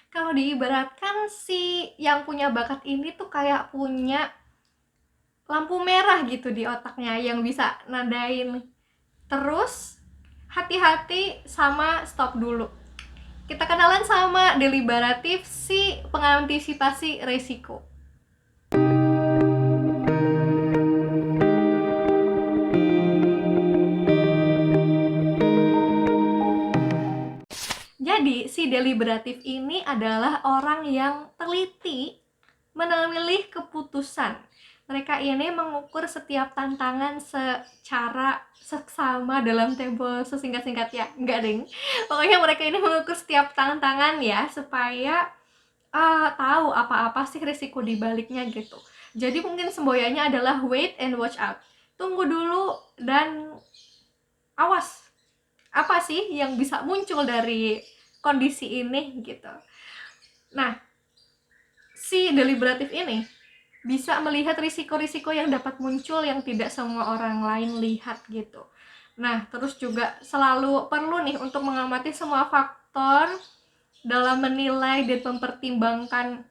Kalau diibaratkan si yang punya bakat ini tuh kayak punya lampu merah gitu di otaknya yang bisa nadain terus hati-hati sama stop dulu. Kita kenalan sama deliberatif si pengantisipasi resiko. Jadi si deliberatif ini adalah orang yang teliti memilih keputusan. Mereka ini mengukur setiap tantangan secara seksama dalam tempo sesingkat-singkatnya. Enggak ding. Pokoknya mereka ini mengukur setiap tantangan ya supaya tahu apa-apa sih risiko di baliknya gitu. Jadi mungkin semboyannya adalah wait and watch out. Tunggu dulu dan awas. Apa sih yang bisa muncul dari kondisi ini gitu. Nah, si deliberatif ini bisa melihat risiko-risiko yang dapat muncul yang tidak semua orang lain lihat gitu. Nah, terus juga selalu perlu nih untuk mengamati semua faktor dalam menilai dan mempertimbangkan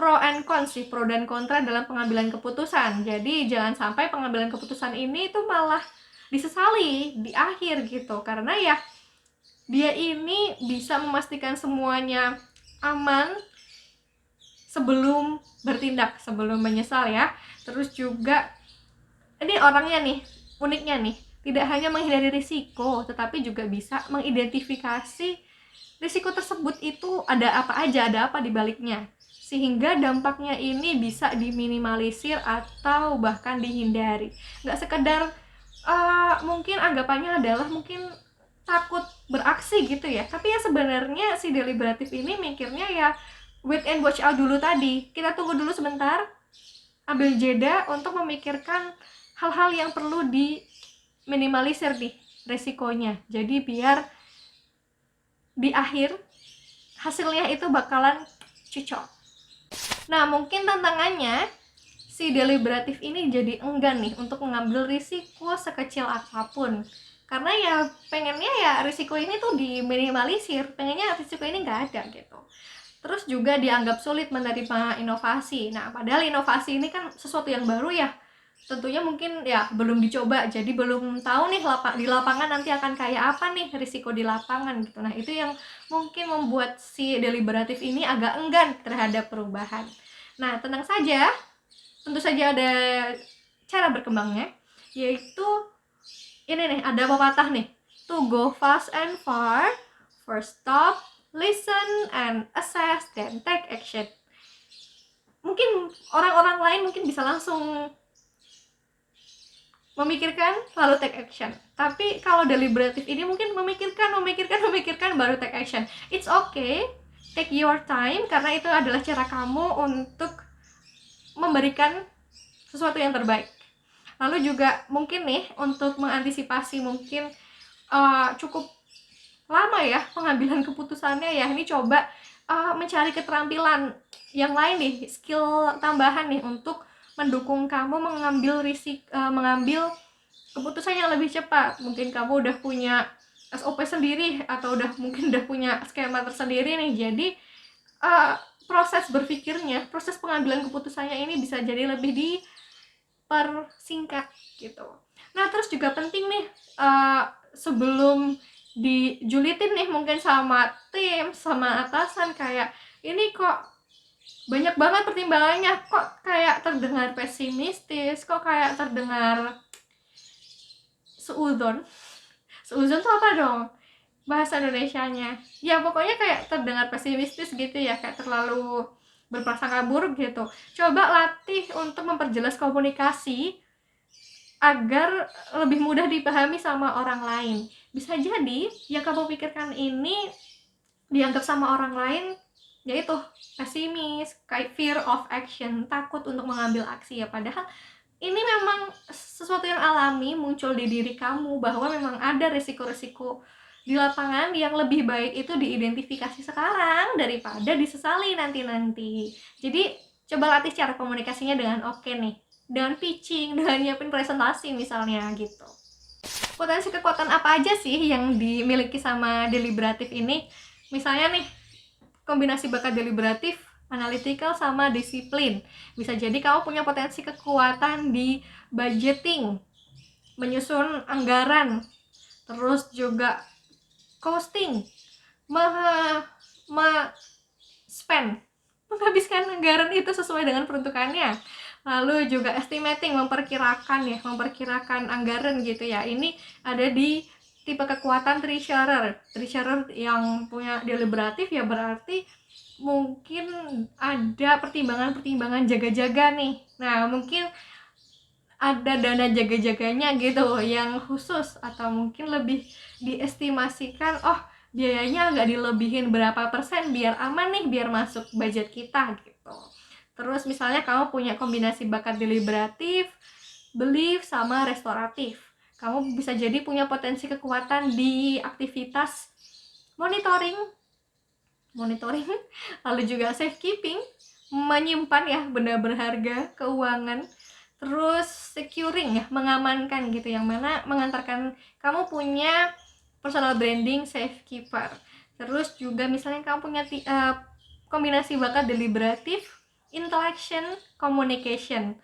pro and cons sih, pro dan kontra dalam pengambilan keputusan. Jadi jangan sampai pengambilan keputusan ini tuh malah disesali di akhir gitu, karena ya dia ini bisa memastikan semuanya aman sebelum bertindak, sebelum menyesal ya. Terus juga ini orangnya nih, uniknya nih, tidak hanya menghindari risiko, tetapi juga bisa mengidentifikasi risiko tersebut itu ada apa aja, ada apa di baliknya, sehingga dampaknya ini bisa diminimalisir atau bahkan dihindari. Nggak sekedar mungkin anggapannya adalah mungkin takut beraksi gitu ya, tapi ya sebenarnya si deliberatif ini mikirnya ya wait and watch out dulu tadi. Kita tunggu dulu sebentar, ambil jeda untuk memikirkan hal-hal yang perlu diminimalisir nih resikonya. Jadi biar di akhir hasilnya itu bakalan cocok. Nah, mungkin tantangannya si deliberatif ini jadi enggan nih untuk mengambil risiko sekecil apapun. Karena ya pengennya ya risiko ini tuh diminimalisir, pengennya risiko ini nggak ada gitu. Terus juga dianggap sulit menerima inovasi. Nah, padahal inovasi ini kan sesuatu yang baru ya. Tentunya mungkin ya belum dicoba, jadi belum tahu nih di lapangan nanti akan kayak apa nih risiko di lapangan gitu. Nah, itu yang mungkin membuat si deliberatif ini agak enggan terhadap perubahan. Nah, tenang saja, tentu saja ada cara berkembangnya, yaitu ini nih, ada pepatah nih, to go fast and far, first stop, listen and assess, then take action. Mungkin orang-orang lain mungkin bisa langsung memikirkan lalu take action, tapi kalau deliberatif ini mungkin memikirkan baru take action. It's okay, take your time, karena itu adalah cara kamu untuk memberikan sesuatu yang terbaik. Lalu juga mungkin nih untuk mengantisipasi mungkin cukup lama ya pengambilan keputusannya ya, ini coba mencari keterampilan yang lain nih, skill tambahan nih untuk mendukung kamu mengambil keputusan yang lebih cepat. Mungkin kamu udah punya SOP sendiri atau mungkin udah punya skema tersendiri nih, jadi proses berpikirnya, proses pengambilan keputusannya ini bisa jadi lebih dipersingkat gitu. Nah, terus juga penting nih sebelum dijulitin nih mungkin sama tim, sama atasan, kayak ini kok banyak banget pertimbangannya, kok kayak terdengar pesimistis, kok kayak terdengar seuzon. Seuzon tuh apa dong bahasa Indonesianya? Ya pokoknya kayak terdengar pesimistis gitu ya, kayak terlalu berprasangka buruk gitu. Coba latih untuk memperjelas komunikasi agar lebih mudah dipahami sama orang lain. Bisa jadi yang kamu pikirkan ini dianggap sama orang lain yaitu pesimis, kayak fear of action, takut untuk mengambil aksi ya, padahal ini memang sesuatu yang alami muncul di diri kamu, bahwa memang ada resiko-resiko di lapangan yang lebih baik itu diidentifikasi sekarang daripada disesali nanti-nanti. Jadi coba latih cara komunikasinya dengan oke nih, dengan pitching, dengan nyiapin presentasi misalnya gitu. Potensi kekuatan apa aja sih yang dimiliki sama deliberatif ini? Misalnya nih, kombinasi bakat deliberatif, analytical, sama disiplin. Bisa jadi kamu punya potensi kekuatan di budgeting, menyusun anggaran, terus juga costing, spend, menghabiskan anggaran itu sesuai dengan peruntukannya. Lalu juga estimating, memperkirakan anggaran gitu ya. Ini ada di tipe kekuatan treasurer yang punya deliberatif ya, berarti mungkin ada pertimbangan jaga-jaga nih. Nah, mungkin ada dana jaga-jaganya gitu yang khusus, atau mungkin lebih diestimasikan, oh biayanya agak dilebihin berapa persen biar aman nih, biar masuk budget kita gitu. Terus misalnya kamu punya kombinasi bakat deliberatif, belief, sama restoratif. Kamu bisa jadi punya potensi kekuatan di aktivitas monitoring, lalu juga safekeeping, menyimpan ya benda berharga, keuangan, terus securing ya, mengamankan gitu, yang mana mengantarkan kamu punya personal branding safekeeper. Terus juga misalnya kamu punya kombinasi bakat deliberatif, intellection, communication.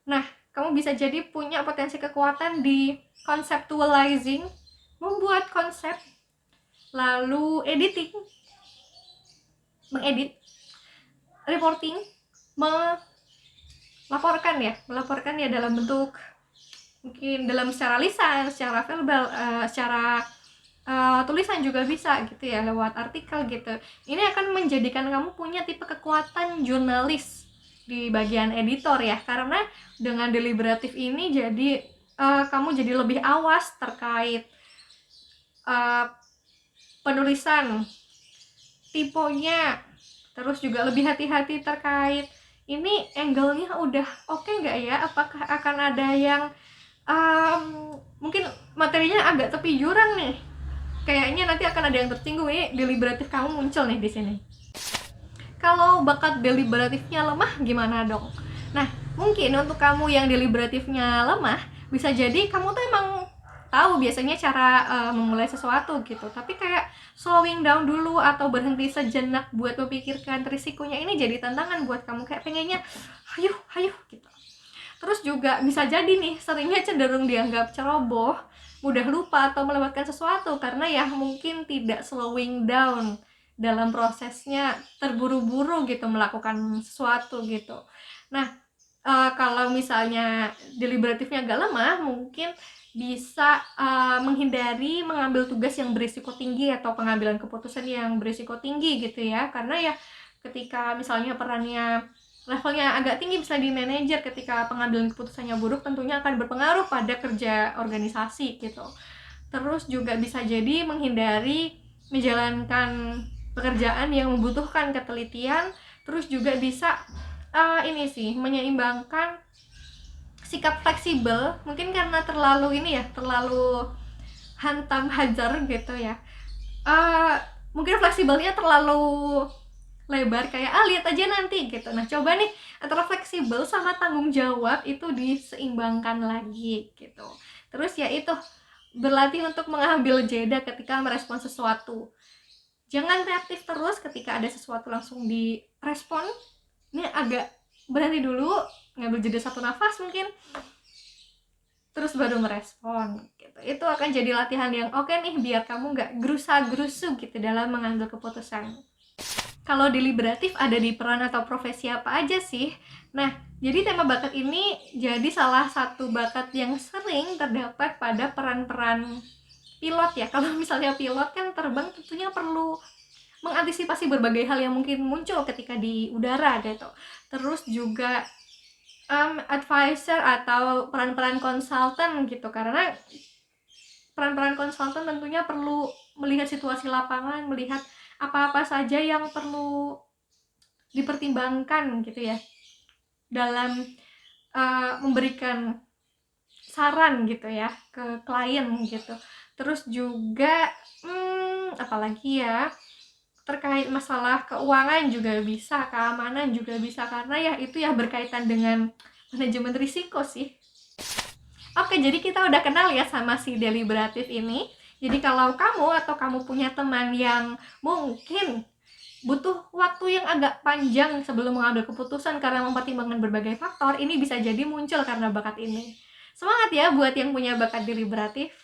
Nah, kamu bisa jadi punya potensi kekuatan di conceptualizing, membuat konsep, lalu editing, mengedit, reporting, melaporkan ya dalam bentuk mungkin dalam secara lisan, secara verbal, secara tulisan juga bisa gitu ya, lewat artikel gitu. Ini akan menjadikan kamu punya tipe kekuatan jurnalis di bagian editor ya, karena dengan deliberatif ini jadi kamu jadi lebih awas terkait penulisan, tipenya, terus juga lebih hati-hati terkait ini angle-nya udah oke nggak ya, apakah akan ada yang mungkin materinya agak tepi jurang nih, kayaknya nanti akan ada yang tersinggung, ini deliberatif kamu muncul nih di sini. Kalau bakat deliberatifnya lemah gimana dong? Nah, mungkin untuk kamu yang deliberatifnya lemah, bisa jadi kamu tuh emang tahu biasanya cara memulai sesuatu gitu, tapi kayak slowing down dulu atau berhenti sejenak buat memikirkan risikonya, ini jadi tantangan buat kamu, kayak pengennya hayuh gitu. Terus juga bisa jadi nih seringnya cenderung dianggap ceroboh, mudah lupa atau melewatkan sesuatu karena ya mungkin tidak slowing down dalam prosesnya, terburu-buru gitu melakukan sesuatu gitu. Nah, kalau misalnya deliberatifnya agak lemah, mungkin bisa menghindari mengambil tugas yang berisiko tinggi atau pengambilan keputusan yang berisiko tinggi gitu ya, karena ya ketika misalnya perannya levelnya agak tinggi, bisa di manajer, ketika pengambilan keputusannya buruk tentunya akan berpengaruh pada kerja organisasi gitu. Terus juga bisa jadi menghindari menjalankan pekerjaan yang membutuhkan ketelitian. Terus juga bisa ini sih, menyeimbangkan sikap fleksibel, mungkin karena terlalu hantam hajar gitu ya, mungkin fleksibelnya terlalu lebar, kayak lihat aja nanti gitu. Nah, coba nih antara fleksibel sama tanggung jawab itu diseimbangkan lagi gitu. Terus ya itu, berlatih untuk mengambil jeda ketika merespon sesuatu. Jangan reaktif terus ketika ada sesuatu langsung direspon. Ini agak berhenti dulu, ngambil jeda satu nafas mungkin, terus baru merespon gitu. Itu akan jadi latihan yang oke nih, biar kamu nggak gerusa-gerusu gitu dalam mengambil keputusan. Kalau deliberatif ada di peran atau profesi apa aja sih? Nah, jadi tema bakat ini jadi salah satu bakat yang sering terdapat pada peran-peran pilot ya. Kalau misalnya pilot kan terbang tentunya perlu mengantisipasi berbagai hal yang mungkin muncul ketika di udara gitu. Terus juga advisor atau peran-peran konsultan gitu, karena peran-peran konsultan tentunya perlu melihat situasi lapangan, melihat apa-apa saja yang perlu dipertimbangkan gitu ya dalam memberikan saran gitu ya ke klien gitu. Terus juga apalagi ya, terkait masalah keuangan juga bisa, keamanan juga bisa, karena ya itu ya berkaitan dengan manajemen risiko sih. Oke, jadi kita udah kenal ya sama si deliberatif ini. Jadi kalau kamu atau kamu punya teman yang mungkin butuh waktu yang agak panjang sebelum mengambil keputusan karena mempertimbangkan berbagai faktor, ini bisa jadi muncul karena bakat ini. Semangat ya buat yang punya bakat deliberatif.